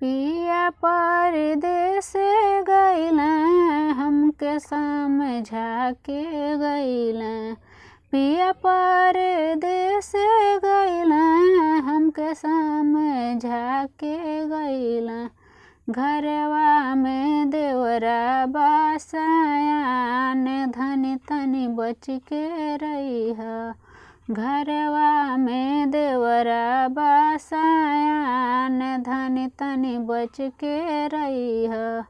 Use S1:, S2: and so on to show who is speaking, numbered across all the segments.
S1: पिया परदेस गइला हमके समझा के गइला। पिया परदेस गइला हमके समझा के गइला। घरवा में देवरा बासयान धनी तनी बच के रहिहा। घरवा में देवरा बासयान धनी तनी बच के रहिहा।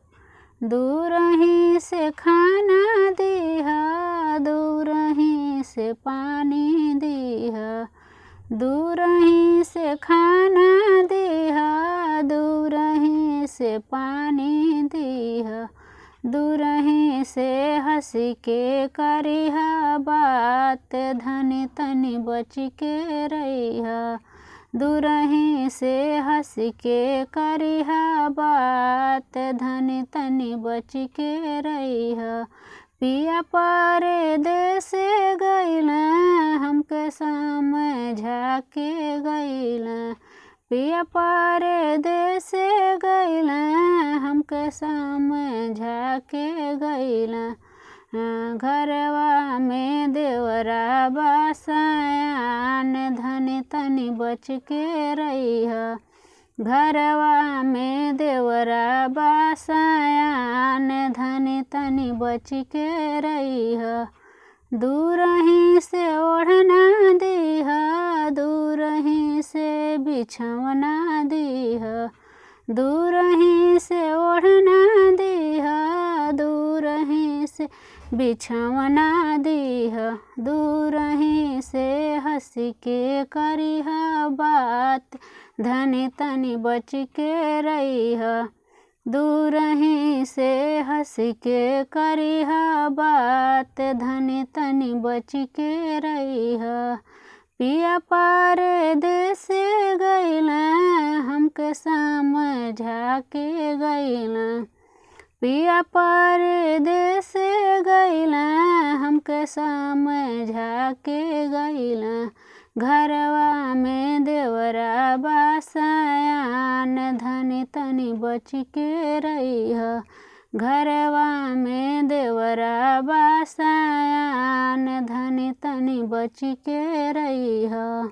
S1: दूरही से खाना दीहा, दूरही से पानी दीहा। दूरही से खाना दीहा, दूरही से पानी दीहा। दूरही से हंसी के करिहा बात धनी तनी बच के रहिहा। दूरही से हंस के करिहा बात धनी तनी बच के रहिहा। पिया परदेस गइला हमके समझा के गइला। पिया परदेस गइला हमके समझा के गइला। घरवा में देवरा बासयान धनी तनी बच के रहिहा। घरवा में देवरा बासयान धनी तनी बच के रहिहा। दूरही से ओढ़ना दीहा, दूरही से बिछौना दीहा। दूरही से ओढ़ना दीहा, दूरही से बिछौना दीहा। दूरही से हंस के करिहा बात धनी तनी बच के रहिहा। दूरही से हंस के करिहा बात धनी तनी बच के रहिहा। पिया परदेस गइला हमके समझा के गइला। पिया परदेस गइला हमके समझा के गइला। घरवा में देवरा बासयान धनी तनी बच के रहिहा। घरवा में देवरा बासयान धनी तनी बच के रहिहा।